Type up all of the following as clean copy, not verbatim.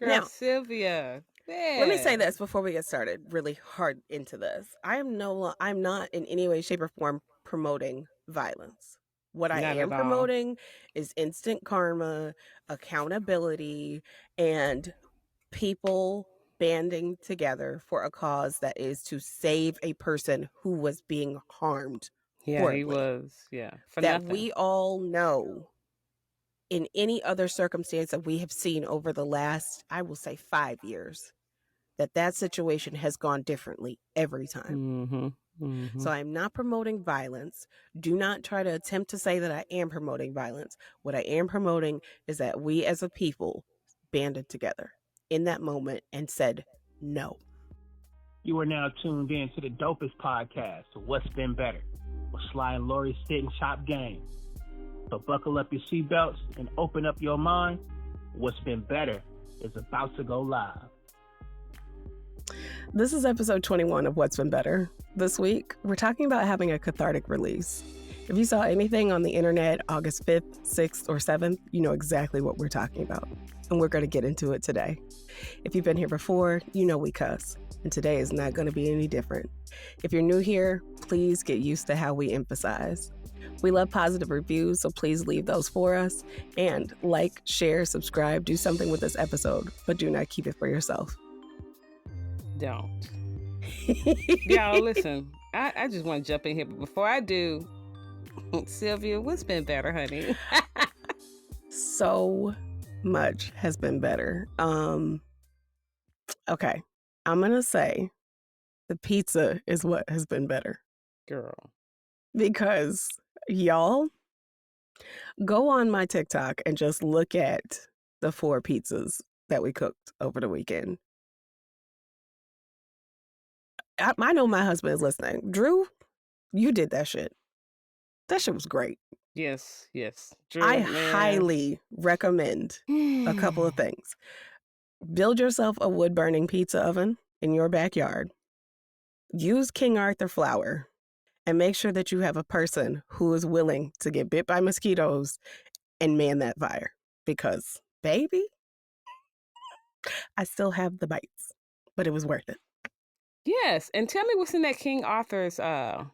Girl, Now, Sylvia. let me say Yeah. this before we get started really hard into this. I'm not in any way, shape, or form promoting violence. What I Not am at all. promoting is instant karma, accountability, and people banding together for a cause that is to save a person who was being harmed Yeah, he horribly. was. Yeah. For That nothing. we all know in any other circumstance that we have seen over the last, I will say, 5 years, that situation has gone differently every time. Mm-hmm. Mm-hmm. So I'm not promoting violence. Do not try to attempt to say that I am promoting violence. What I am promoting is that we as a people banded together in that moment and said no. You are now tuned in to the dopest podcast, What's Been Better, with Sly and Lori's Sit and Chop Game. So buckle up your seatbelts and open up your mind. What's Been Better is about to go live. This is episode 21 of What's Been Better. This week, we're talking about having a cathartic release. If you saw anything on the internet August 5th, 6th, or 7th, you know exactly what we're talking about. And we're going to get into it today. If you've been here before, you know we cuss. And today is not going to be any different. If you're new here, please get used to how we emphasize. We love positive reviews, so please leave those for us. And like, share, subscribe, do something with this episode, but do not keep it for yourself. Don't. Y'all, listen. I just want to jump in here, but before I do, Sylvia, what's been better, honey? So much has been better. Okay, I'm gonna say the pizza is what has been better. Girl. Because y'all, go on my TikTok and just look at the 4 pizzas that we cooked over the weekend. I know my husband is listening. Drew, you did that shit. That shit was great. Yes. Drew, I man. highly recommend a couple of things. Build yourself a wood-burning pizza oven in your backyard. Use King Arthur flour. And make sure that you have a person who is willing to get bit by mosquitoes and man that fire. Because, baby, I still have the bites, but it was worth it. Yes, and tell me what's in that King Arthur's I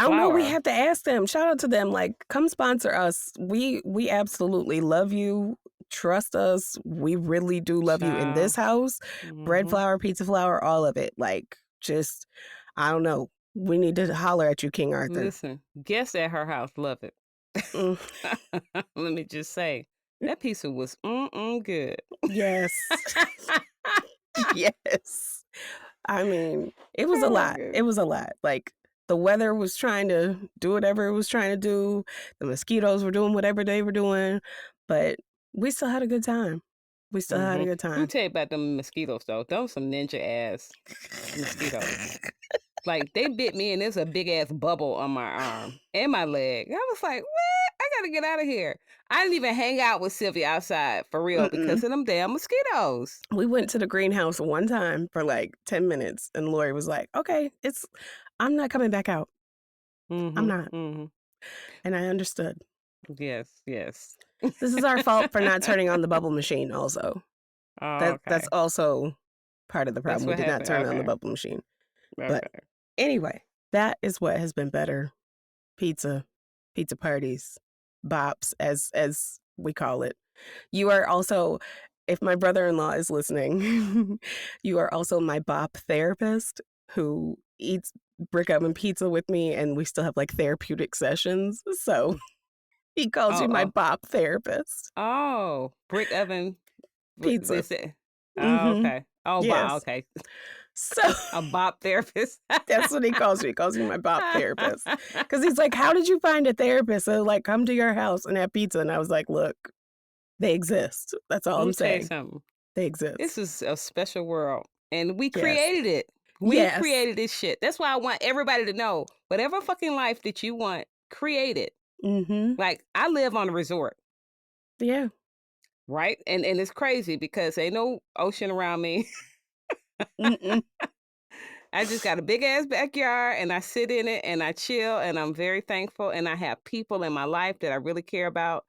don't know. We flour. have to ask them. Shout out to them. Like, come sponsor us. We absolutely love you. Trust us. We really do love you in this house. Bread flour, pizza flour, all of it. Like, just, I don't know. We need to holler at you, King Arthur. Listen, guests at her house love it. Let me just say, that pizza was good. Yes. Yes. I mean, it was a lot. It was a lot. Like, the weather was trying to do whatever it was trying to do. The mosquitoes were doing whatever they were doing. But we still had a good time. Had a good Let me time. tell you about them mosquitoes, though. Those some ninja ass mosquitoes. Like, they bit me and there's a big ass bubble on my arm and my leg. I was like, what? I gotta get out of here. I didn't even hang out with Sylvia outside for real because of them damn mosquitoes. We went to the greenhouse one time for like 10 minutes and Lori was like, okay, I'm not coming back out. I'm not. And I understood. Yes. This is our fault for not turning on the bubble machine also. Okay. That's also part of the problem. We did not turn on the bubble machine. Okay. But anyway, that is what has been better. Pizza parties, bops, as we call it. You are also, if my brother-in-law is listening, you are also my bop therapist who eats brick oven pizza with me, and we still have like therapeutic sessions. So he calls you my bop therapist. Oh, brick oven pizza. Oh, okay. Oh, yes. Okay. So a bop therapist. That's what he calls me. He calls me my bop therapist. Because he's like, how did you find a therapist? So like, come to your house and have pizza. And I was like, look, they exist. That's all I'm saying. They exist. This is a special world. And we created it. We created this shit. That's why I want everybody to know, whatever fucking life that you want, create it. Like, I live on a resort. Yeah. Right? And it's crazy because ain't no ocean around me. I just got a big ass backyard and I sit in it and I chill and I'm very thankful and I have people in my life that I really care about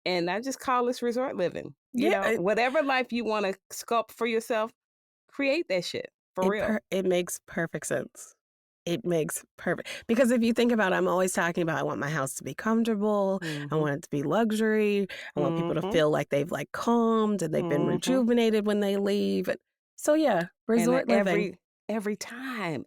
and I just call this resort living. You Yeah, know, whatever life you want to sculpt for yourself, create that shit for real. it makes perfect sense. It makes perfect, because if you think about it, I'm always talking about I want my house to be comfortable. I Mm-hmm. want it to be luxury. I want people to Mm-hmm. feel like they've like calmed and they've been Mm-hmm. rejuvenated when they leave. So yeah, And resort living. every time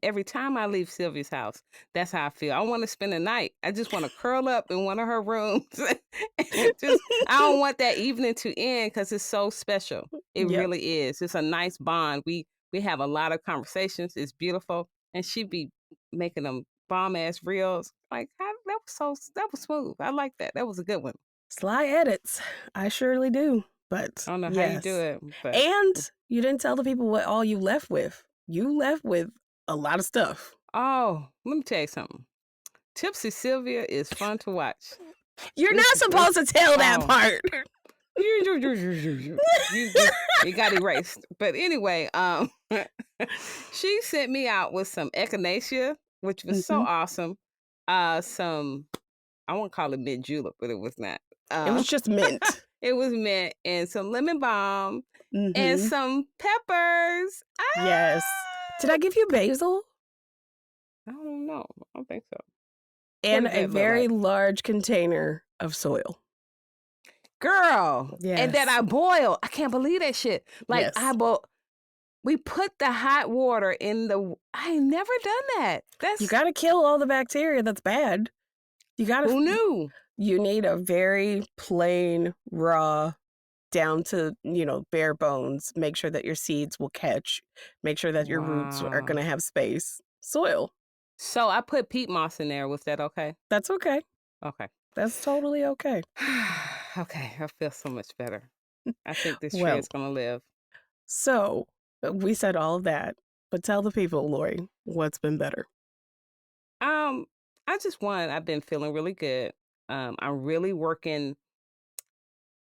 I leave Sylvia's house, that's how I feel. I want to spend a night. I just want to curl up in one of her rooms. And just I don't want that evening to end because it's so special. It Yep. really is. It's a nice bond. We have a lot of conversations. It's beautiful, and she be making them bomb ass reels. Like that was smooth. I like that. That was a good one. Sly edits. I surely do. But I don't know how you do yes. it, but And you didn't tell the people what all you left with. You left with a lot of stuff. oh, let me tell you something. Tipsy Sylvia is fun to watch. You're This not is supposed to tell that oh. part. You got erased. But anyway, she sent me out with some echinacea, which was so awesome. Some I won't call it mint julep, but it was not. It was just mint. It was mint and some lemon balm and Mhm. some peppers. Yes. Did I give you basil? I don't know. I don't think so. And does a that look very like? large container of soil. Girl. And that Yes. I boil. I can't believe that shit. Like Yes. we put the hot water in the. I ain't never done that. You got to kill all the bacteria that's bad. You got to. Who knew? You need a very plain, raw, down to, bare bones. Make sure that your seeds will catch. Make sure that your roots are going to have space. Soil. So I put peat moss in there. Was that okay? That's okay. Okay. That's totally okay. Okay. I feel so much better. I think this tree Well, is going to live. So we said all of that, but tell the people, Lori, what's been better? I've been feeling really good. I'm really working.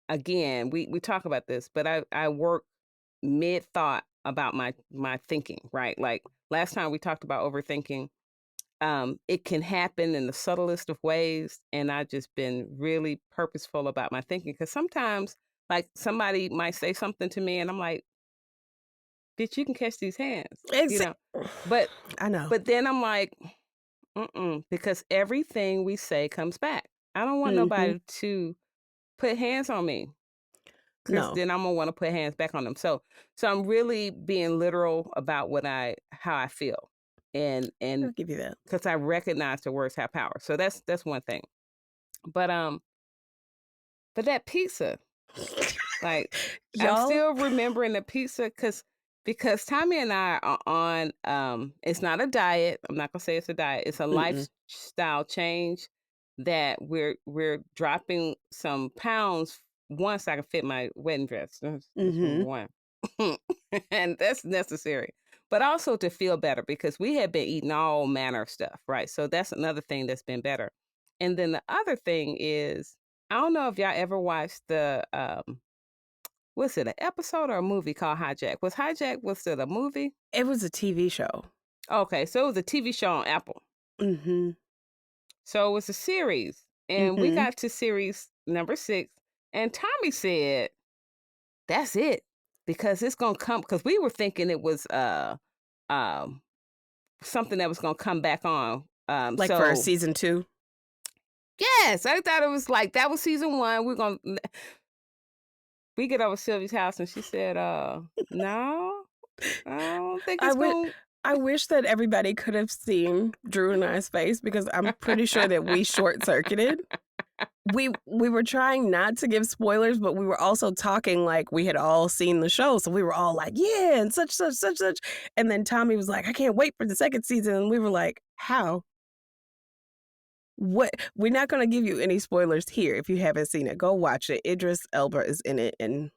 Again, we talk about this, but I work mid thought about my thinking, right? Like last time we talked about overthinking. It can happen in the subtlest of ways, and I've just been really purposeful about my thinking because sometimes, like somebody might say something to me, and I'm like, "Bitch, you can catch these hands," But I know. But then I'm like, because everything we say comes back. I don't want nobody to put hands on me. Because then I'm gonna want to put hands back on them. So I'm really being literal about how I feel, and I'll give you that because I recognize the words have power. So that's one thing. But that pizza, like I'm still remembering the pizza because Tommy and I are on. It's not a diet. I'm not gonna say it's a diet. It's a lifestyle change that we're dropping some pounds once I can fit my wedding dress. That's number one. And that's necessary. But also to feel better because we had been eating all manner of stuff, right? So that's another thing that's been better. And then the other thing is, I don't know if y'all ever watched the was it an episode or a movie called Hijack? Was it a movie? It was a TV show. Okay, so it was a TV show on Apple. So it was a series. And we got to series number 6. And Tommy said, that's it. Because it's gonna come, because we were thinking it was something that was gonna come back on. For season 2? Yes, I thought it was like that was season 1. We get over Sylvia's house and she said, no, I don't think it's going. I wish that everybody could have seen Drew and I's face because I'm pretty sure that we short-circuited. We were trying not to give spoilers, but we were also talking like we had all seen the show. So we were all like, yeah, and such. And then Tommy was like, I can't wait for the second season. And we were like, how? What? We're not going to give you any spoilers here if you haven't seen it. Go watch it. Idris Elba is in it and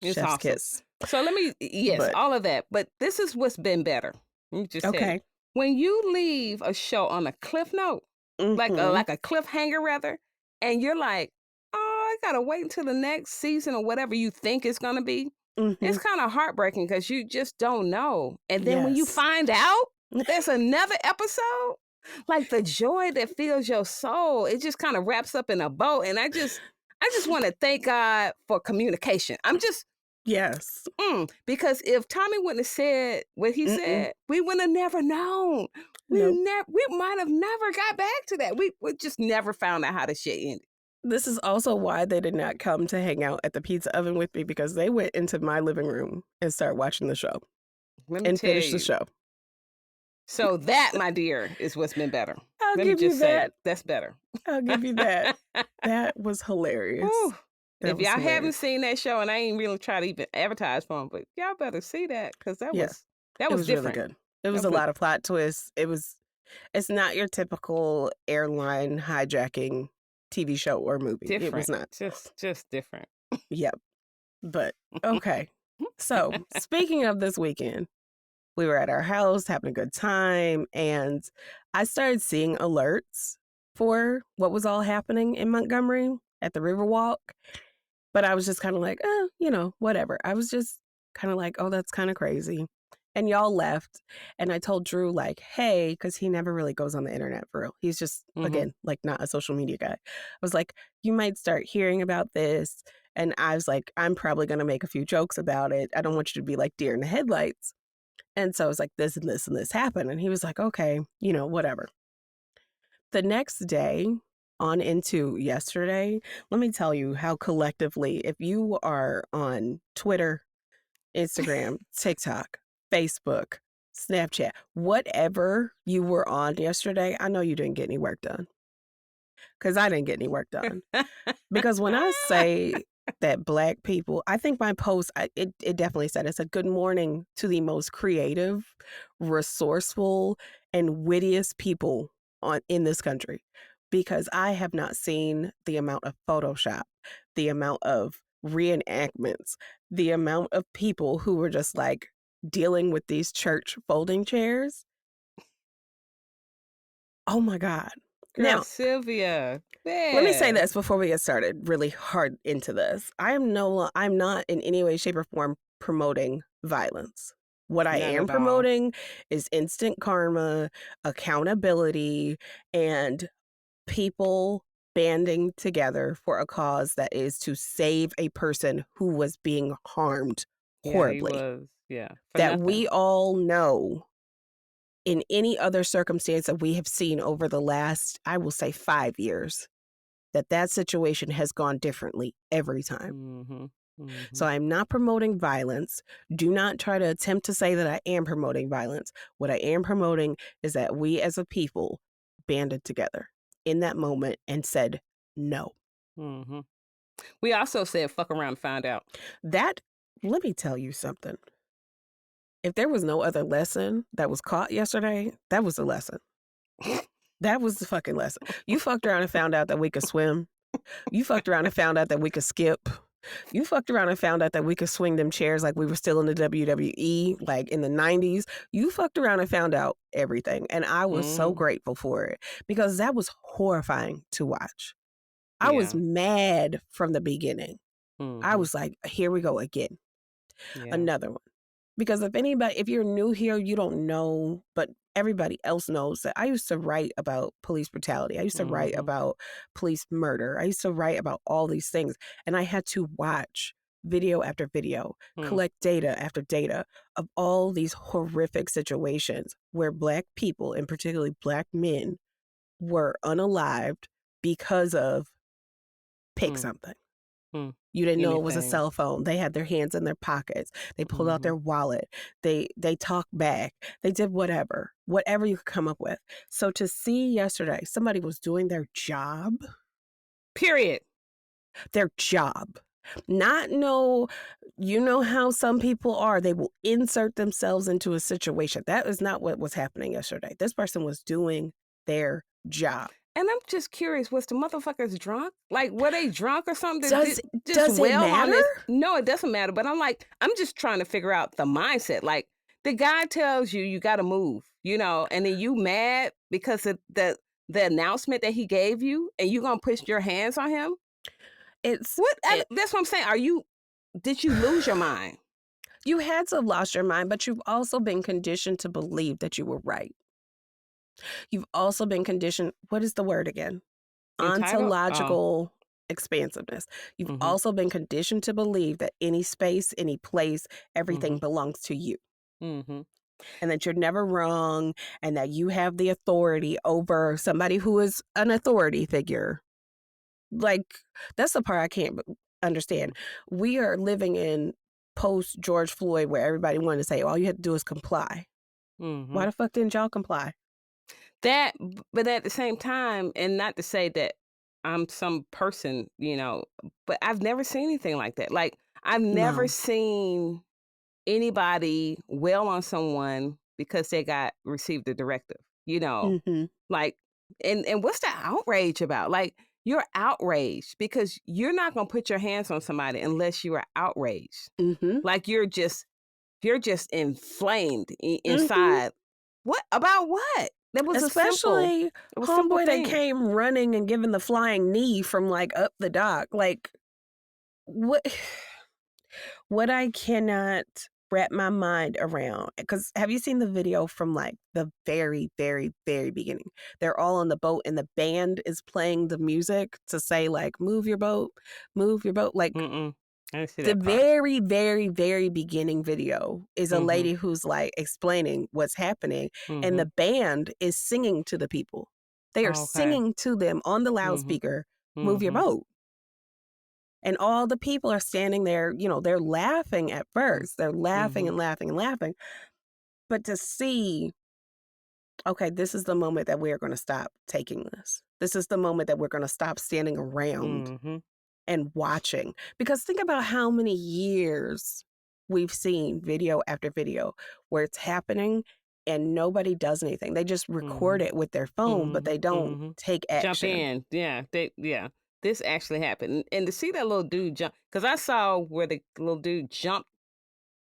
It's Chef's awesome. Kiss. So all of that. But this is what's been better. You just okay. When you leave a show on a cliff note, like a cliffhanger rather, and you're like, oh, I gotta wait until the next season or whatever you think it's gonna be. It's kind of heartbreaking because you just don't know. And then when you find out there's another episode, like the joy that fills your soul, it just kind of wraps up in a bow. And I just want to thank God for communication. I'm just, Yes. because if Tommy wouldn't have said what he said, we would have never known. We might have never got back to that. We just never found out how the shit ended. This is also why they did not come to hang out at the pizza oven with me, because they went into my living room and started watching the show and finished the show. So that, my dear, is what's been better. I'll Let give me you just that. say, that's better. I'll give you that. That was hilarious. If y'all haven't seen that show, and I ain't really try to even advertise for them, but y'all better see that, because that was different. Really good. It was a lot of plot twists. It's not your typical airline hijacking TV show or movie. Different. It was not. Just different. Yep. But okay. So speaking of this weekend, we were at our house having a good time, and I started seeing alerts for what was all happening in Montgomery at the Riverwalk. But I was just kind of like, whatever. I was just kind of like, oh, that's kind of crazy. And y'all left. And I told Drew, like, hey, because he never really goes on the internet for real. He's just, again, like not a social media guy. I was like, you might start hearing about this. And I was like, I'm probably going to make a few jokes about it. I don't want you to be like deer in the headlights. And so I was like, this and this and this happened. And he was like, okay, whatever. The next day, on into yesterday, let me tell you how collectively, if you are on Twitter, Instagram, TikTok, Facebook, Snapchat, whatever you were on yesterday, I know you didn't get any work done. Because I didn't get any work done. Because when I say that Black people, I think my post, it definitely said, it's a good morning to the most creative, resourceful, and wittiest people in this country. Because I have not seen the amount of Photoshop, the amount of reenactments, the amount of people who were just like dealing with these church folding chairs. Oh my God. Girl, now, Sylvia, let me say this before we get started really hard into this. I'm not in any way, shape, or form promoting violence. What I am promoting is instant karma, accountability, and people banding together for a cause that is to save a person who was being harmed horribly. Yeah, he was. Yeah. That nothing. We all know in any other circumstance that we have seen over the last, I will say 5 years, that situation has gone differently every time. So I'm not promoting violence. Do not try to attempt to say that I am promoting violence. What I am promoting is that we as a people banded together in that moment and said no. We also said fuck around and find out. Let me tell you something. If there was no other lesson that was caught yesterday, that was the lesson. That was the fucking lesson. You fucked around and found out that we could swim. You fucked around and found out that we could skip. You fucked around and found out that we could swing them chairs like we were still in the WWE, like in the 90s. You fucked around and found out everything. And I was so grateful for it, because that was horrifying to watch. I was mad from the beginning. I was like, here we go again. Another one. Because if you're new here, you don't know, but everybody else knows that I used to write about police brutality. I used to write about police murder. I used to write about all these things. And I had to watch video after video, collect data after data of all these horrific situations where Black people, and particularly Black men, were unalived because of pick something. You didn't know it was a cell phone. They had their hands in their pockets. They pulled out their wallet. They talked back. They did whatever you could come up with. So to see yesterday, somebody was doing their job. Period. Their job. You know how some people are. They will insert themselves into a situation. That is not what was happening yesterday. This person was doing their job. And I'm just curious, was the motherfuckers drunk? Like, were they drunk or something? Does it matter? No, it doesn't matter. But I'm just trying to figure out the mindset. Like, the guy tells you got to move, and then you mad because of the announcement that he gave you, and you gonna push your hands on him? That's what I'm saying. Did you lose your mind? You had to have lost your mind, but you've also been conditioned to believe that you were right. You've also been conditioned, what is the word again? Ontological expansiveness. You've Mm-hmm. also been conditioned to believe that any space, any place, everything Mm-hmm. belongs to you. Mm-hmm. And that you're never wrong, and that you have the authority over somebody who is an authority figure. Like, that's the part I can't understand. We are living in post George Floyd where everybody wanted to say, all you had to do is comply. Mm-hmm. Why the fuck didn't y'all comply? That, but at the same time, and not to say that I'm some person, but I've never seen anything like that. Like, I've never No. seen anybody wail on someone because they received a directive, Mm-hmm. like, and what's the outrage about? Like, you're outraged because you're not going to put your hands on somebody unless you are outraged. Mm-hmm. Like, you're just inflamed Mm-hmm. inside. What about what? That was Especially it was a simple homeboy that thing. came running and giving the flying knee from like up the dock. Like, what? What I cannot wrap my mind around, because have you seen the video from like the very, very, very beginning? They're all on the boat and the band is playing the music to say like, move your boat, move your boat. Like, Mm-mm. I didn't see the that part. very, very, very beginning video is a Mm-hmm. lady who's like explaining what's happening, Mm-hmm. and the band is singing to the people. They are Oh, okay. singing to them on the loudspeaker, move your boat. And all the people are standing there, they're laughing at first. They're laughing and laughing and laughing. But to see, okay, this is the moment that we are going to stop taking this. This is the moment that we're going to stop standing around Mm-hmm. and watching. Because think about how many years we've seen video after video where it's happening and nobody does anything. They just record it with their phone, but they don't take action. Jump in. Yeah. This actually happened. And to see that little dude jump, because I saw where the little dude jumped,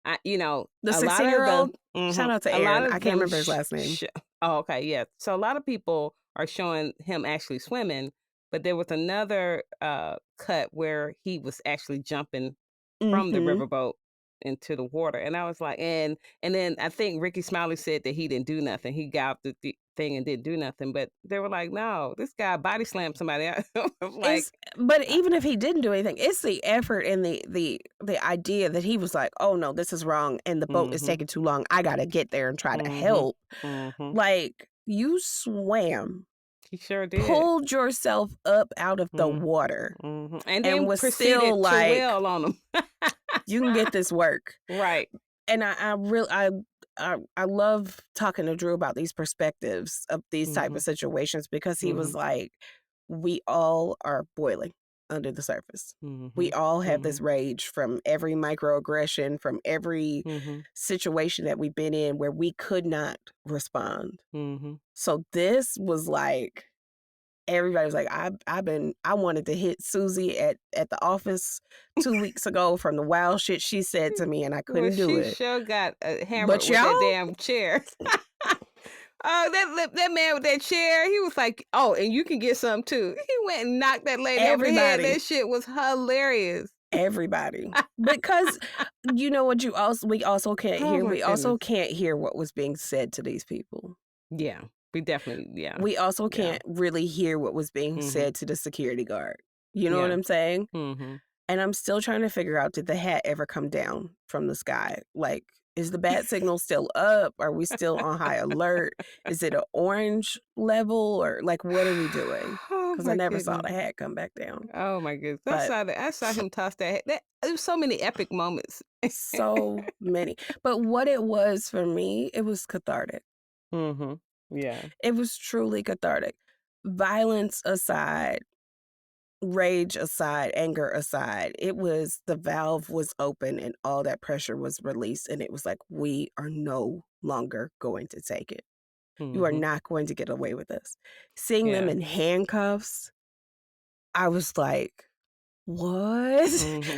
The a lot of 16-year-old, the, shout out to a lot Aaron. of I can't them remember his last name. oh, okay, yeah. So a lot of people are showing him actually swimming, but there was another cut where he was actually jumping from the riverboat into the water, and I was like, and then I think Ricky Smiley said that he didn't do nothing. He got off the thing and didn't do nothing, but they were like, no, this guy body slammed somebody out. Like, but even if he didn't do anything, it's the effort and the idea that he was like, oh no, this is wrong, and the boat is taking too long. I gotta get there and try to help. Like, you swam. He sure did. Pulled yourself up out of the water, and then was proceeded still to like, wail on him. you can get this work, right? And I love talking to Drew about these perspectives of these type of situations, because he was like, we all are boiling under the surface. We all have this rage from every microaggression, from every situation that we've been in where we could not respond. So this was like, everybody was like, I wanted to hit Susie at the office 2 weeks ago from the wild shit she said to me, and I couldn't do it. She sure got hammered But with y'all, that damn chair. Oh, that man with that chair, he was like, oh, and you can get some too. He went and knocked that lady over the head. That shit was hilarious. Everybody. Because you know what we also can't hear? We also can't hear what was being said to these people. Yeah. We definitely, yeah. We also can't really hear what was being said to the security guard. You know what I'm saying? And I'm still trying to figure out, did the hat ever come down from the sky? Like, is the bat signal still up? Are we still on high alert? Is it an orange level, or like, what are we doing? Because I never saw the hat come back down. Oh my goodness. I saw him toss that hat. There was so many epic moments. So many. But what it was for me, it was cathartic. Yeah. It was truly cathartic. Violence aside, rage aside, anger aside, the valve was open and all that pressure was released, and it was like, we are no longer going to take it. You are not going to get away with this. Seeing them in handcuffs, I was like, what?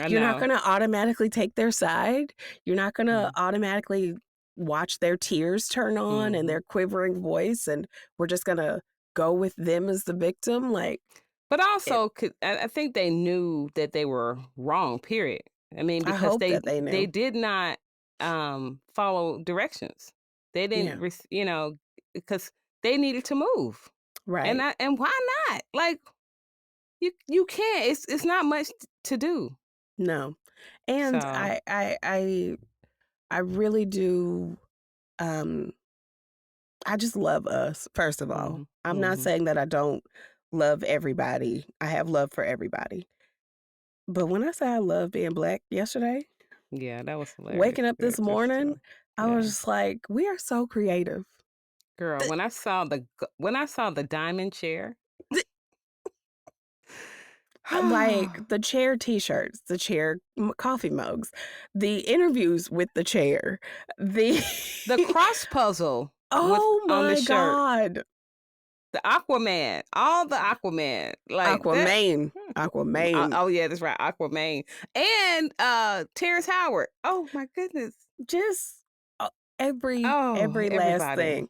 You're not going to automatically take their side? You're not going to automatically watch their tears turn on and their quivering voice, and we're just going to go with them as the victim? Like, but also, I think they knew that they were wrong, period. I mean, because I hope that they knew. They did not follow directions. They didn't, because they needed to move. Right. And why not? Like, You can't. It's not much to do. No. And So I really do I just love us, first of all. mhm, I'm not mhm. saying that I don't love everybody. I have love for everybody. But when I say I love being Black yesterday, Yeah, that was hilarious. waking up Yeah, this morning, I was yeah. just like, we are so creative. Girl, Th- when I saw the diamond chair, th- like the chair t-shirts, the chair coffee mugs, the interviews with the chair, the the cross puzzle with oh on the my shirt, God. the Aquaman, all the Aquaman, like that. Aquamayne. Aquamayne. Oh yeah, that's right, Aquamayne, and Terrence Howard. Oh my goodness. Just Oh, every last everybody. thing.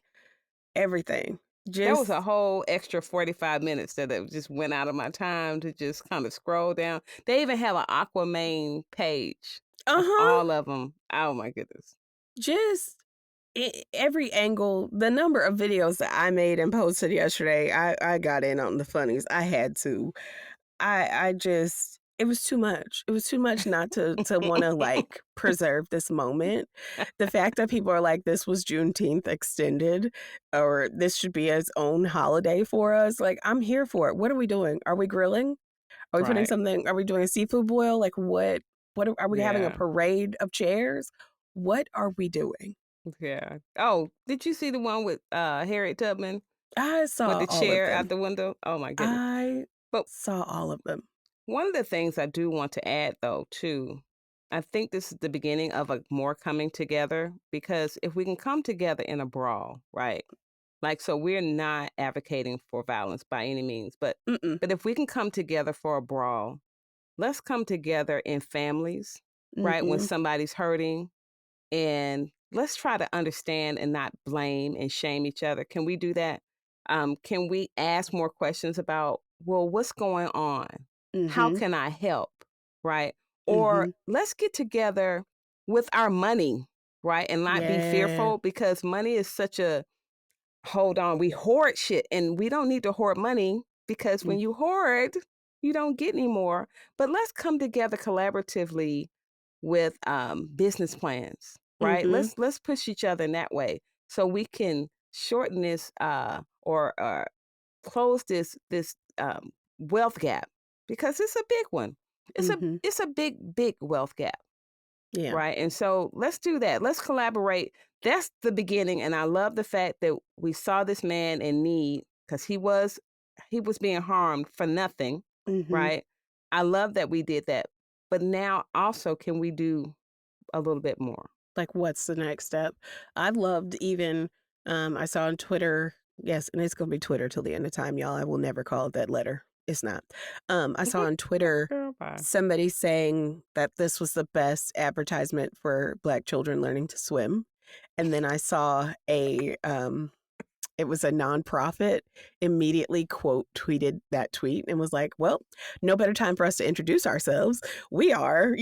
Everything. That was a Just whole extra 45 minutes that it just went out of my time to just kind of scroll down. They even have an Aquaman page of uh-huh. all of them. Oh my goodness. Just every angle, the number of videos that I made and posted yesterday, I got in on the funnies. I had to. I just it was too much. It was too much not to want to like preserve this moment. The fact that people are like, this was Juneteenth extended, or this should be its own holiday for us. Like, I'm here for it. What are we doing? Are we grilling? Are we putting Right. something? Are we doing a seafood boil? Like, what? What are we having a Yeah. parade of chairs? What are we doing? Yeah. Oh, did you see the one with Harriet Tubman I with saw the all of chair out them. the window? Oh my goodness. I But saw all of them. one of the things I do want to add though too, I think this is the beginning of a more coming together, because if we can come together in a brawl, right? Like, so we're not advocating for violence by any means, but Mm-mm. if we can come together for a brawl, let's come together in families, right? When Mm-hmm. somebody's hurting, and let's try to understand and not blame and shame each other. Can we do that? Can we ask more questions about, well, what's going on? How Mm-hmm. can I help? Right? Or Mm-hmm. let's get together with our money, right? And not be Yeah. fearful, because money is such a hold on, we hoard shit, and we don't need to hoard money, because when you hoard, you don't get any more. But let's come together collaboratively with business plans, right? Mm-hmm. Let's push each other in that way, so we can shorten this or close this wealth gap, because it's a big one. Mm-hmm. It's a big wealth gap. Yeah. Right. And so let's do that. Let's collaborate. That's the beginning. And I love the fact that we saw this man in need, because he was being harmed for nothing. Mm-hmm. Right. I love that we did that. But now also, can we do a little bit more? Like, what's the next step? I loved even I saw on Twitter, yes, and it's gonna be Twitter till the end of time, y'all. I will never call it that letter. It's not. I saw on Twitter Girl, bye. somebody saying that this was the best advertisement for Black children learning to swim. And then I saw it was a nonprofit, immediately quote tweeted that tweet and was like, well, no better time for us to introduce ourselves. We are,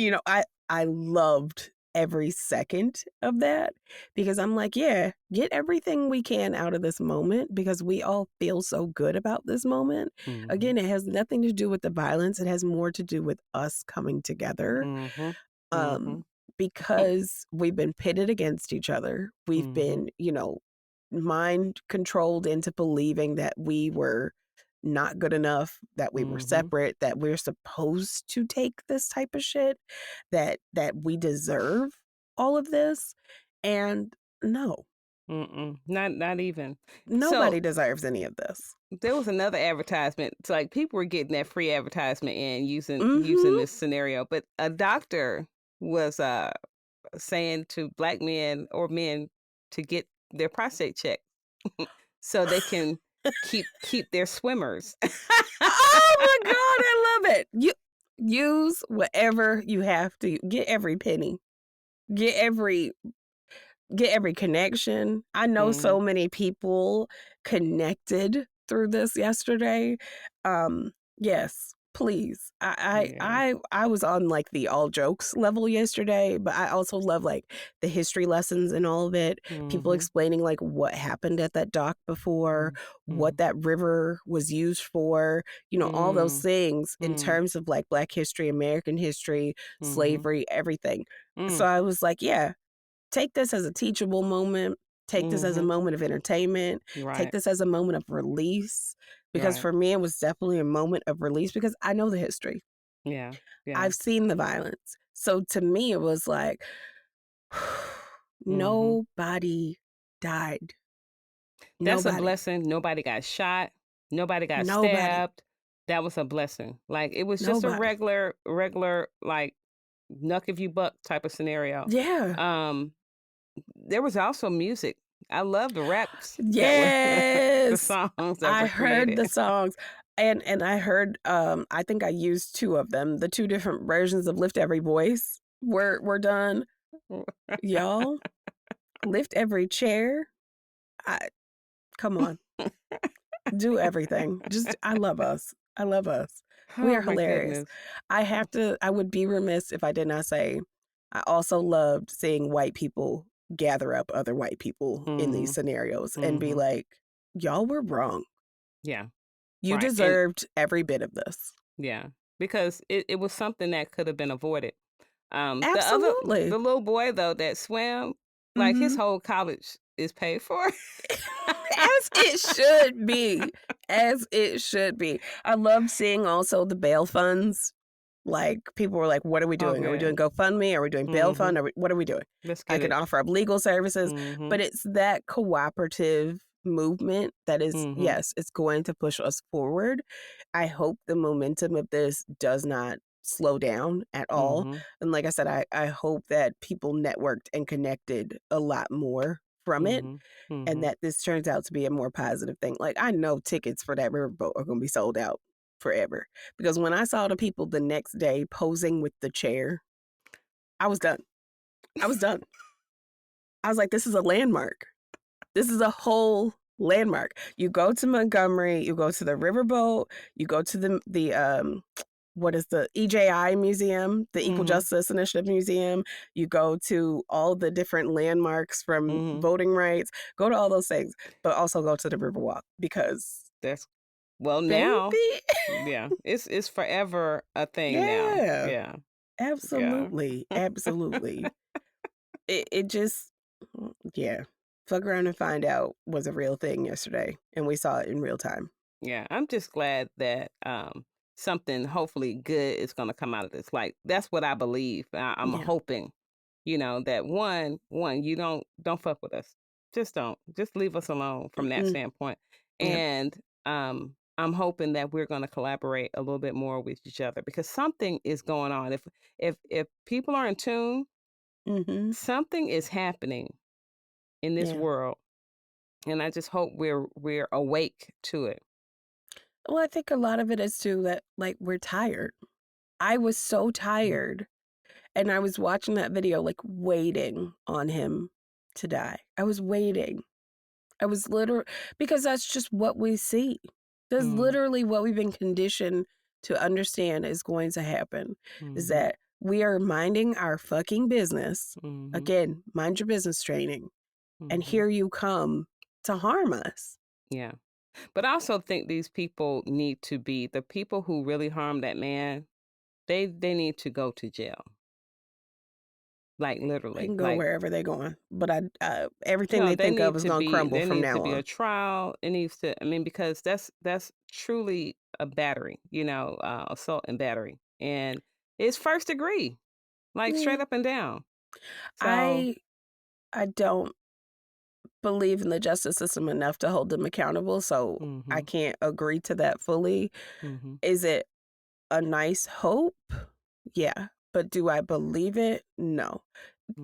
I loved every second of that, because I'm like, yeah, get everything we can out of this moment, because we all feel so good about this moment. Mm-hmm. Again, it has nothing to do with the violence. It has more to do with us coming together. Mm-hmm. Mm-hmm. Um, because we've been pitted against each other. We've Mm-hmm. been, mind controlled into believing that we were not good enough, that we were Mm-hmm. separate, that we're supposed to take this type of shit, that we deserve all of this. And no, Mm-mm. Not even. So nobody deserves any of this. there was another advertisement. It's like people were getting that free advertisement in using Mm-hmm. this scenario, but a doctor was saying to Black men or men to get their prostate checked so they can keep their swimmers. Oh my God, I love it. You use whatever you have to. Get every penny. Get every connection. I know Mhm. so many people connected through this yesterday. Yes. Please. Yeah. I was on like the all jokes level yesterday, but I also love like the history lessons and all of it. People Mm-hmm. explaining like what happened at that dock before, what that river was used for, all those things in Mm-hmm. terms of like Black history, American history, Mm-hmm. slavery, everything. So Mm. I was like, yeah, take this as a teachable moment. Take this as a Mm-hmm. moment of entertainment. Take Right. this as a moment of release. Because Right. for me, it was definitely a moment of release because I know the history. Yeah. Yeah. I've seen the violence. So to me, it was like, Mm-hmm. nobody died. That's a Nobody. blessing. Nobody got shot. Nobody got Nobody. stabbed. That was a blessing. Like it was just a Nobody. regular like knuck if you buck type of scenario. Yeah. Um, there was also music. I love the raps that were the Yes. songs that I were heard created. the songs and I heard I think I used two of them. The two different versions of Lift Every Voice were done. Y'all, lift every chair. I Come on. Do everything. Just I love us. I love us. We Oh are my hilarious. goodness. I would be remiss if I did not say I also loved seeing white people gather up other white people in these Mm-hmm. scenarios and be Mm-hmm. like, y'all were wrong. Yeah. You Right. And deserved every bit of this. yeah, because it was something that could have been avoided. The Absolutely. little boy though that swam, like his Hmm. whole college is paid for. As it should be. As it should be. I love seeing also the bail funds. Like people were like, what are we Oh, doing? Are we doing good. GoFundMe? Are we doing bail Mm-hmm. fund? What are we doing? Let's I get can it. offer up legal services, Mm-hmm. but it's that cooperative movement that is, Mm-hmm. yes, it's going to push us forward. I hope the momentum of this does not slow down at all. Mm-hmm. And like I said, I hope that people networked and connected a lot more from it Mm-hmm. and Mm-hmm. that this turns out to be a more positive thing. Like I know tickets for that riverboat are going to be sold out forever because when I saw the people the next day posing with the chair, I was done. I was done. I was like, this is a landmark. This is a whole landmark. You go to Montgomery, you go to the riverboat, you go to the what is the EJI Museum, the Equal Mm-hmm. Justice Initiative Museum. You go to all the different landmarks from Mm-hmm. voting rights. Go to all those things, but also go to the Riverwalk because, That's well now. baby, Yeah, it's forever a thing now. yeah, Yeah. Yeah. absolutely, absolutely. It just, yeah. Fuck around and find out was a real thing yesterday, and we saw it in real time. Yeah, I'm just glad that something hopefully good is going to come out of this. Like that's what I believe. I'm Yeah, hoping, that one you don't fuck with us. Just don't. Just leave us alone from that mm, standpoint. yeah, And I'm hoping that we're going to collaborate a little bit more with each other because something is going on. If people are in tune, mm-hmm, something is happening in this yeah. world, and I just hope we're awake to it. Well, I think a lot of it is too that like we're tired. I was so tired, and I was watching that video, like waiting on him to die. I was waiting. I was literally because that's just what we see. That's Mm-hmm. literally what we've been conditioned to understand is going to happen. Is Mm-hmm. that we are minding our fucking business. Mm-hmm. Again, mind your business training. And Mm-hmm. here you come to harm us. Yeah. But I also think these people need to be the people who really harmed that man, they need to go to jail. Like They literally. can go Like, wherever they're going, but everything they they think of need is to going to be crumble there from needs now to be a on. trial. It needs to because that's truly a battery, assault and battery. And it's first degree, like straight Mm, up and down. So, I I don't believe in the justice system enough to hold them accountable, so I mhm. can't agree to that fully. Mhm. Is it a nice hope? Yeah. But do I believe it? No.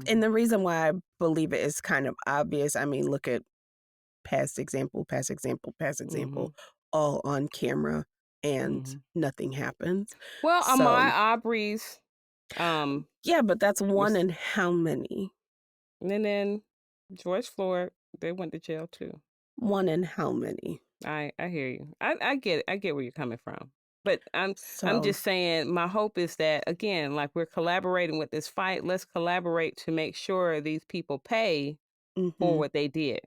And Mhm. the reason why I believe it is kind of obvious. I mean, look at past example, past example, past example, Mhm. all on camera and Mhm. nothing happens. Well, So, Ahmaud Arbery's yeah, but that's one was in how many? and then George Floyd, they went to jail too. One in how many? I hear you. I get it. I get where you're coming from. But I'm So, just saying, my hope is that, again, like, we're collaborating with this fight. Let's collaborate to make sure these people pay for mhm. what they did,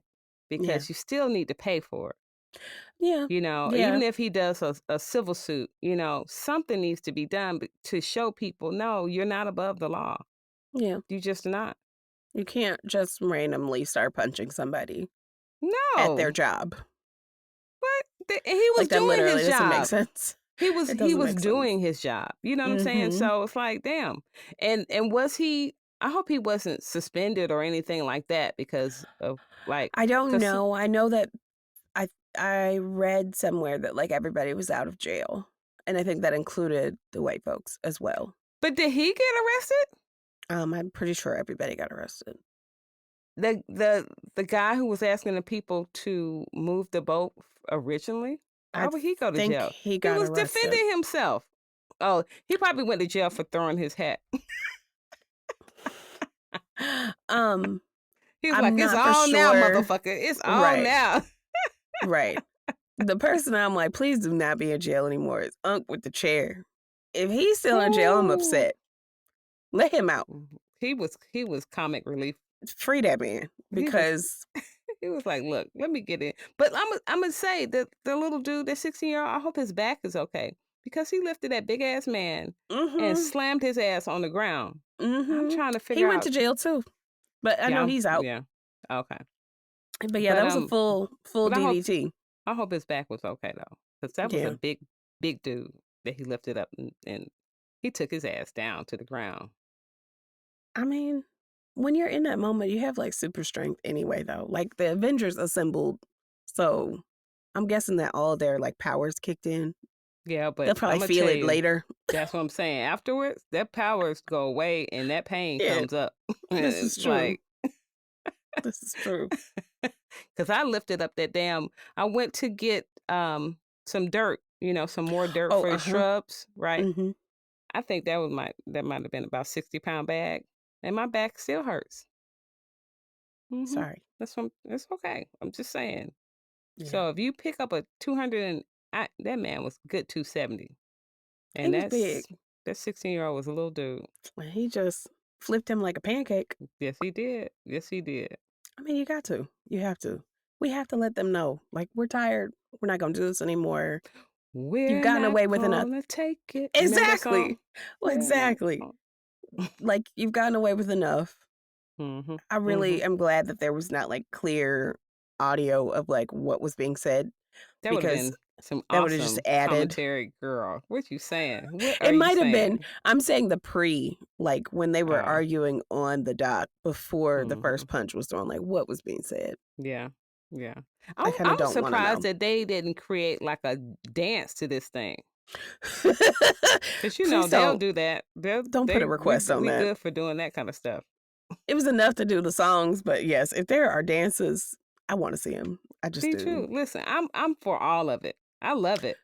Yeah. because you still need to pay for it. Yeah. You know, Yeah. even if he does a civil suit, you know, something needs to be done to show people, no, you're not above the law. Yeah. You just not. You can't just randomly start punching somebody at their No. job. He was Like, that doing his literally doesn't make job. sense. It He doesn't was make sense. doing his job. You know what I'm saying? Mhm. So it's like, damn. And was he? I hope he wasn't suspended or anything like that because of, like, I don't cause. know. I know that I I read somewhere that, like, everybody was out of jail, and I think that included the white folks as well. But did he get arrested? I'm pretty sure everybody got arrested. The guy who was asking the people to move the boat originally, why I would he go to think jail? he He got was arrested. defending himself. Oh, he probably went to jail for throwing his hat. Um, He was like, I'm "It's not for all now, sure. motherfucker. It's all Right, now." right. The person I'm like, please do not be in jail anymore is Unc with the chair. If he's still in jail, I'm Ooh. upset. Let him out. He was comic relief. Free that man He was because he was like, "Look, let me get in." But I'm gonna say that the little dude, that 16-year-old, I hope his back is okay, because he lifted that big ass man and mhm, slammed his ass on the ground. I'm mhm. trying to He figure went to out. jail too, but I know Yeah, he's out. yeah, okay. But yeah, But that was a full but DDT. I hope his back was okay though, because that was a Yeah. big dude that he lifted up, and he took his ass down to the ground. I mean, when you're in that moment, you have like super strength anyway, though. Like the Avengers assembled, so I'm guessing that all their like powers kicked in. Yeah, They'll but probably I'm gonna feel tell it you, later. that's what I'm saying. Afterwards, their powers go away and that pain Yeah, comes up. this And is it's true. like, This is true. because I lifted up that damn. I went to get some dirt, some more dirt Oh, for the uh-huh. shrubs, right? Mm-hmm. I think that might have been about 60-pound bag, and my back still hurts. Hmm. Sorry. It's okay. I'm just saying. Yeah. So if you pick up a 200, that man was good 270, He and was big. that 16-year-old was a little dude. And he just flipped him like a pancake. Yes, he did. Yes, he did. I mean, you got to. You have to. We have to let them know. Like, we're tired. We're not going to do this anymore. You've We're gotten not away with enough. gonna take it. You remember that song? Exactly. Well, We're not. exactly. Like, you've gotten away with enough. Mm-hmm. I Mm-hmm. really am glad that there was not like clear audio of like what was being said That would have because been some that would have just awesome added. commentary, girl. What you saying? What are It you might have been, saying? I'm saying the like when they were Oh, arguing on the dock before the mm-hmm. first punch was thrown, like what was being said. Yeah, yeah. I kind of I'm don't want to surprised know. that they didn't create like a dance to this thing, because Please they'll do that. don't put a request on We that. good for doing that kind of stuff. It was enough to do the songs, but yes, if there are dances, I want to see them. I just Me do. too. Listen, I'm for all of it. I love it.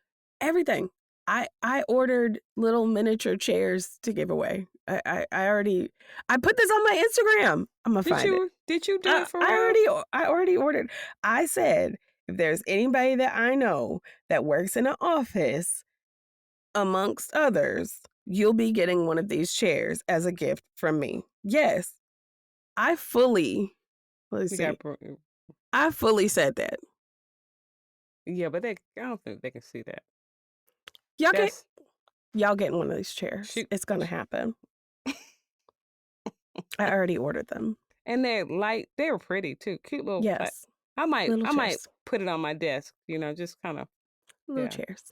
Everything. I ordered little miniature chairs to give away. I already I put this on my Instagram. I'm gonna find it. Did you do it for real? I already ordered. I said if there's anybody that I know that works in an office, amongst others, you'll be getting one of these chairs as a gift from me. Yes, I fully. Let's You see. got I fully said that. Yeah, but I don't think they can see that. Y'all get That's y'all getting one of these chairs. shoot. It's gonna happen. I already ordered them. And they're light. They were pretty too. Cute little. Yes, I might little chairs. put it on my desk. Just kind of. Little Yeah. chairs.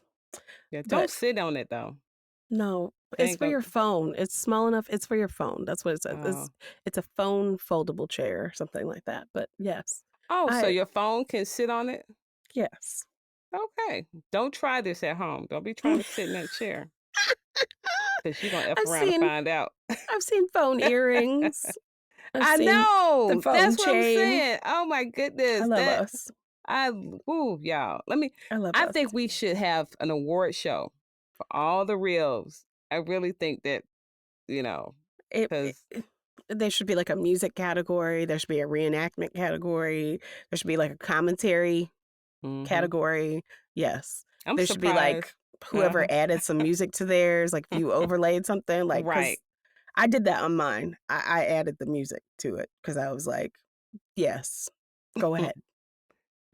Yeah. But Don't sit on it though. no, They it's ain't for gonna. your phone. It's small enough. It's for your phone. That's what it says. Oh. It's a phone foldable chair or something like that. But yes, Oh, so I your phone can sit on it? yes. Okay. Don't try this at home. Don't be trying to sit in that chair, because you're gonna F I've around and seen find out. I've seen phone earrings. I've I seen the know. phone That's what I'm chain. saying. Oh my I goodness. love us. Y'all. I love I us. think we should have an award show for all the reels. I really think that, It, because there should be like a music category. There should be a reenactment category. There should be like a commentary category. Yes. I'm There should be like surprised. whoever added some music to theirs, like if you overlaid something, like, because Right. I did that on mine. I added the music to it because I was like, yes, go ahead.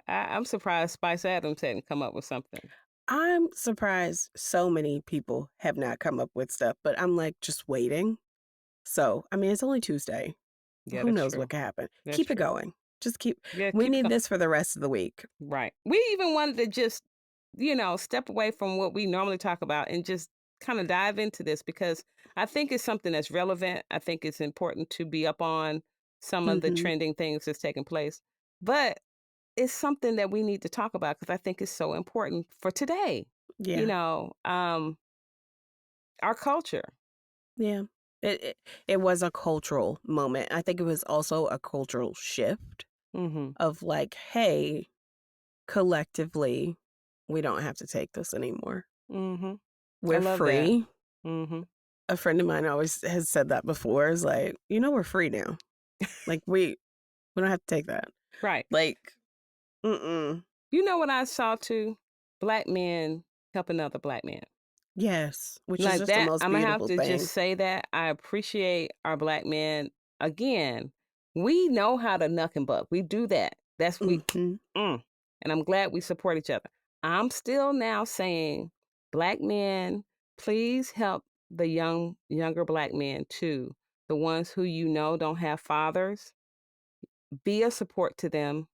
I'm surprised Spice Adams hadn't come up with something. I'm surprised so many people have not come up with stuff, but I'm like just waiting. So, I mean, it's only Tuesday. Yeah, Who that's knows true. what could happen? That's Keep it true. going. Just keep, Yeah, we keep it need going. this for the rest of the week. Right. We even wanted to just, step away from what we normally talk about and just kind of dive into this because I think it's something that's relevant. I think it's important to be up on some of the Hmm. trending things that's taking place. But it's something that we need to talk about because I think it's so important for today. You Yeah. know, our culture. Yeah. It was a cultural moment. I think it was also a cultural shift Mm-hmm. of like, hey, collectively, we don't have to take this anymore. Mm-hmm. I We're love that. free. Mm-hmm. A friend of mine always has said that before. Is like, we're free now. Like we don't have to take that. Right. Like, mm-mm. You know what I saw too? Black men help another black man. Yes, which is Like just the that, most I'm gonna have beautiful to thing. just say that I appreciate our black men. Again, we know how to knuck and buck. We do that. That's we, Hmm. and I'm glad we support each other. I'm still now saying, black men, please help the younger black men too. The ones who don't have fathers. Be a support to them.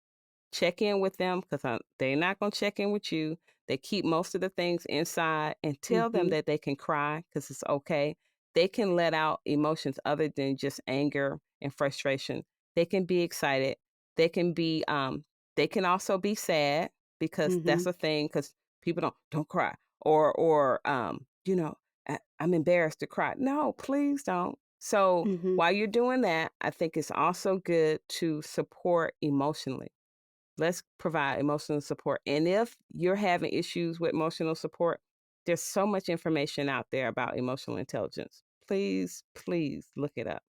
Check in with them because they're not going to check in with you. They keep most of the things inside and tell them Hmm. that they can cry because it's okay. They can let out emotions other than just anger and frustration. They can be excited. They can be, they can also be sad because Hmm. that's a thing because people don't cry or I'm embarrassed to cry. No, please don't. So Hmm. while you're doing that, I think it's also good to support emotionally. Let's provide emotional support. And if you're having issues with emotional support, there's so much information out there about emotional intelligence. Please, please look it up.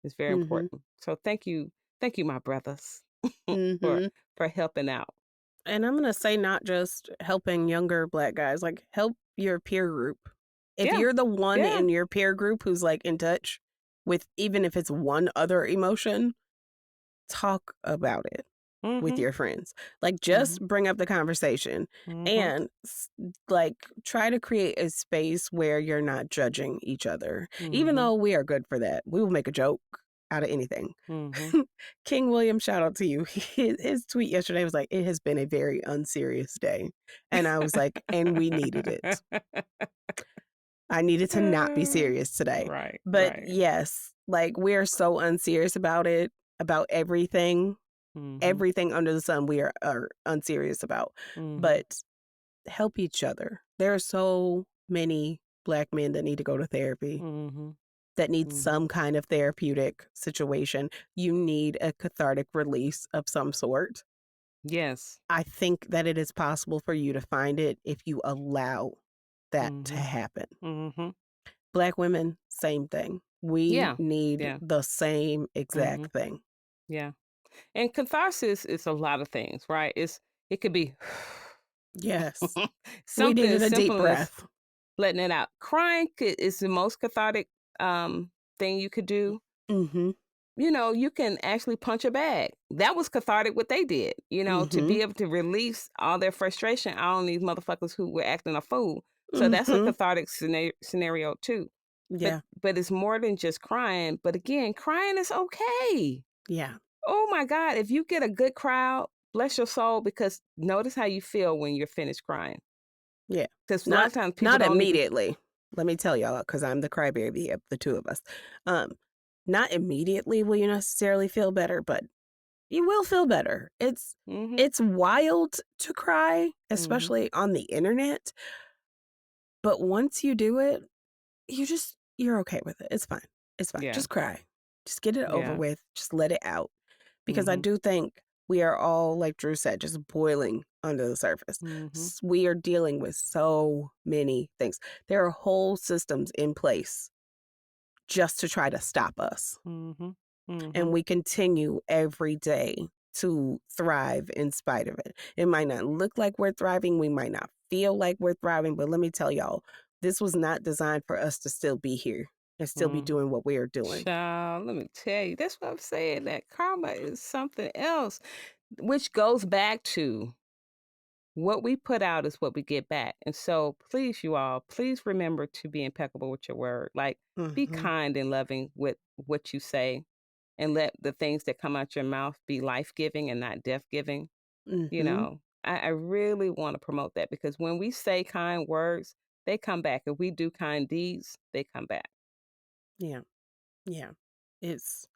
It's very Hmm. important. So thank you, my brothers, for Hmm. for helping out. And I'm gonna say not just helping younger black guys, like help your peer group. If Yeah, you're the one yeah. in your peer group who's like in touch with even if it's one other emotion, talk about it with Mm-hmm. your friends. Like just Mm-hmm. bring up the conversation Mm-hmm. and like try to create a space where you're not judging each other. Even Mm-hmm. though we are good for that. We will make a joke out of anything. Mm-hmm. King William, shout out to you. His tweet yesterday was like, "It has been a very unserious day." And I was like, "And we needed it. I needed to not be serious today." Right, But right. yes, like we're so unserious about it, about everything. Mm-hmm. Everything under the sun we are unserious about. Mm-hmm. But help each other. There are so many black men that need to go to therapy, Mm-hmm. that need Mm-hmm. some kind of therapeutic situation. You need a cathartic release of some sort. Yes. I think that it is possible for you to find it if you allow that to Mm-hmm. happen. Mm-hmm. Black women, same thing. We Yeah. need Yeah. the same Mm-hmm. exact thing. Yeah. And catharsis is a lot of things, right? It could be Yes. We something needed as a deep simple as breath. letting it out. Crying is the most cathartic thing you could do. Mm-hmm. You can actually punch a bag. That was cathartic what they did, to Mm-hmm. be able to release all their frustration out on these motherfuckers who were acting a fool. So that's a Mm-hmm. cathartic scenario too. But Yeah. but it's more than just crying. But again, crying is okay. Yeah. Oh my God, if you get a good crowd, bless your soul, because notice how you feel when you're finished crying. Yeah. Because a lot Not of times people not don't even. immediately. Let me tell y'all, because I'm the crybaby of the two of us. Um, not immediately will you necessarily feel better, but you will feel better. Mm-hmm, It's wild to cry, mm-hmm. especially on the internet. But once you do it, you're okay with it. It's fine. It's fine. Yeah, Just cry. Just get it over yeah. with. Just let it out. Because I Mm-hmm, do think we are all, like Drew said, just boiling under the surface. mm-hmm, We are dealing with so many things. There are whole systems in place just to try to stop us. mm-hmm, mm-hmm. And we continue every day to thrive in spite of it. It might not look like we're thriving. We might not feel like we're thriving, but let me tell y'all, this was not designed for us to still be here and still be doing what we are doing. Child, let me tell you, that's what I'm saying. That karma is something else, which goes back to what we put out is what we get back. And so please, you all, please remember to be impeccable with your word. Like, be kind and loving with what you say, and let the things that come out your mouth be life-giving and not death-giving. You know, I really want to promote that, because when we say kind words, they come back. If we do kind deeds, they come back. Yeah. Yeah. It's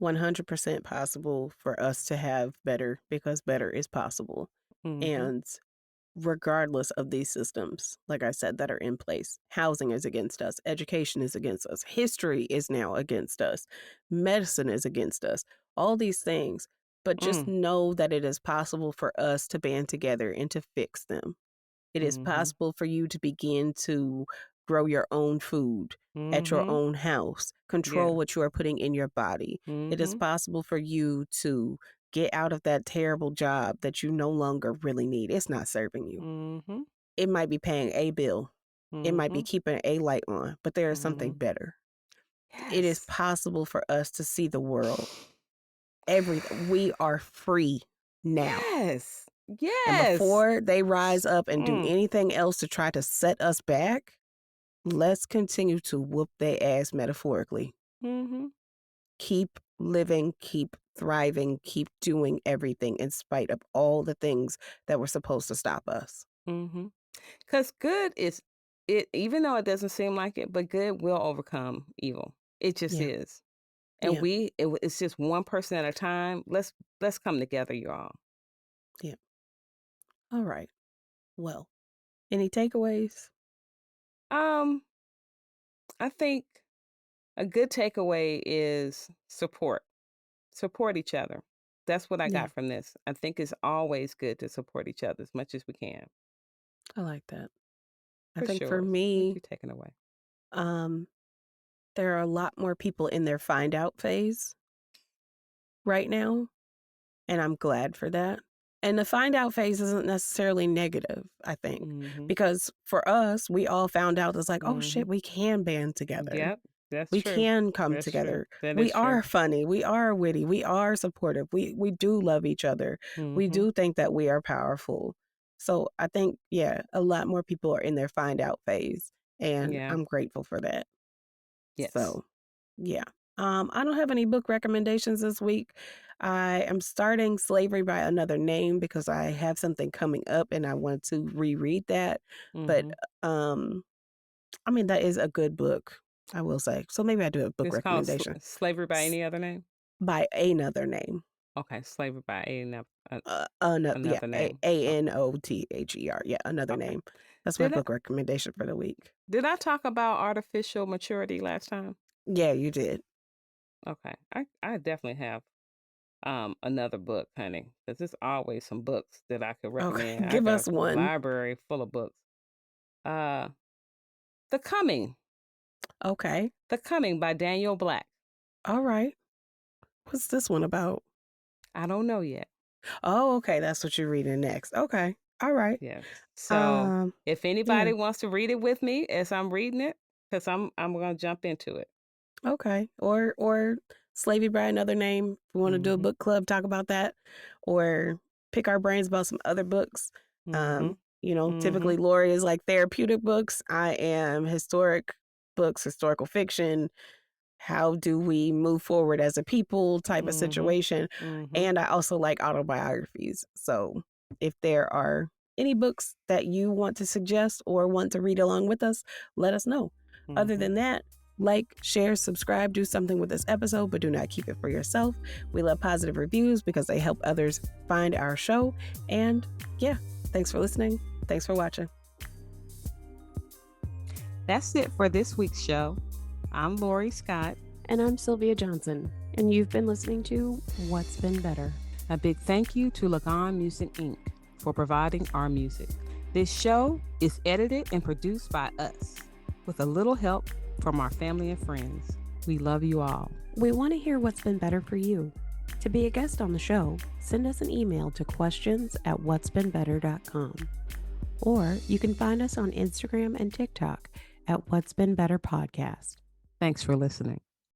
100% possible for us to have better, because better is possible. And regardless of these systems, like I said, that are in place, housing is against us, education is against us, history is now against us, medicine is against us, all these things. But just know that it is possible for us to band together and to fix them. It is possible for you to begin to grow your own food at your own house, control what you are putting in your body. It is possible for you to get out of that terrible job that you no longer really need. It's not serving you. It might be paying a bill. It might be keeping a light on, but there is something better. Yes. It is possible for us to see the world. Everything. We are free now. Yes. Yes. And before they rise up and do anything else to try to set us back, let's continue to whoop their ass metaphorically. Keep living, keep thriving, keep doing everything in spite of all the things that were supposed to stop us. Because good is, it, even though it doesn't seem like it, but good will overcome evil. It just is. And it's just one person at a time. Let's come together, you all. Yeah. All right. Well, any takeaways? I think a good takeaway is support. Support each other. That's what I got from this. I think it's always good to support each other as much as we can. I like that. I For think sure. for What me, you taking away? there are a lot more people in their find out phase right now, and I'm glad for that. And the find out phase isn't necessarily negative, I think, because for us, we all found out it's like, oh shit, we can band together. Yep, that's we true. can come That's together. True. That We is are true. funny. We are witty. We are supportive. We do love each other. We do think that we are powerful. So I think, a lot more people are in their find out phase, and I'm grateful for that. Yes. So, I don't have any book recommendations this week. I am starting Slavery by Another Name because I have something coming up and I want to reread that. But, I mean, that is a good book, I will say. So maybe I do a book It's recommendation. called Slavery by any other name? By Another Name. Okay, Slavery by another name. Another. Yeah, Another Name. That's my book recommendation for the week. Did I talk about artificial maturity last time? Yeah, you did. Okay. I definitely have another book, honey. Because there's always some books that I could recommend. Okay. Give us one. Library full of books. The Coming. Okay. The Coming by Daniel Black. All right. What's this one about? I don't know yet. Oh, okay. That's what you're reading next. Okay. All right. Yes. So if anybody wants to read it with me as I'm reading it, because I'm going to jump into it. Okay. Or Slavery by Another Name. If we want to do a book club, talk about that. Or pick our brains about some other books. Typically Lori is like therapeutic books. I am historic books, historical fiction. How do we move forward as a people type of situation. And I also like autobiographies. So if there are any books that you want to suggest or want to read along with us, let us know. Other than that, like, share, subscribe, do something with this episode, but do not keep it for yourself. We love positive reviews because they help others find our show. And thanks for listening. Thanks for watching. That's it for this week's show. I'm Lori Scott. And I'm Sylvia Johnson. And you've been listening to What's Been Better. A big thank you to Lagan Music, Inc. for providing our music. This show is edited and produced by us with a little help from our family and friends. We love you all. We want to hear what's been better for you. To be a guest on the show, send us an email to questions@whatsbeenbetter.com. or you can find us on Instagram and TikTok at What's Been Better Podcast. Thanks for listening.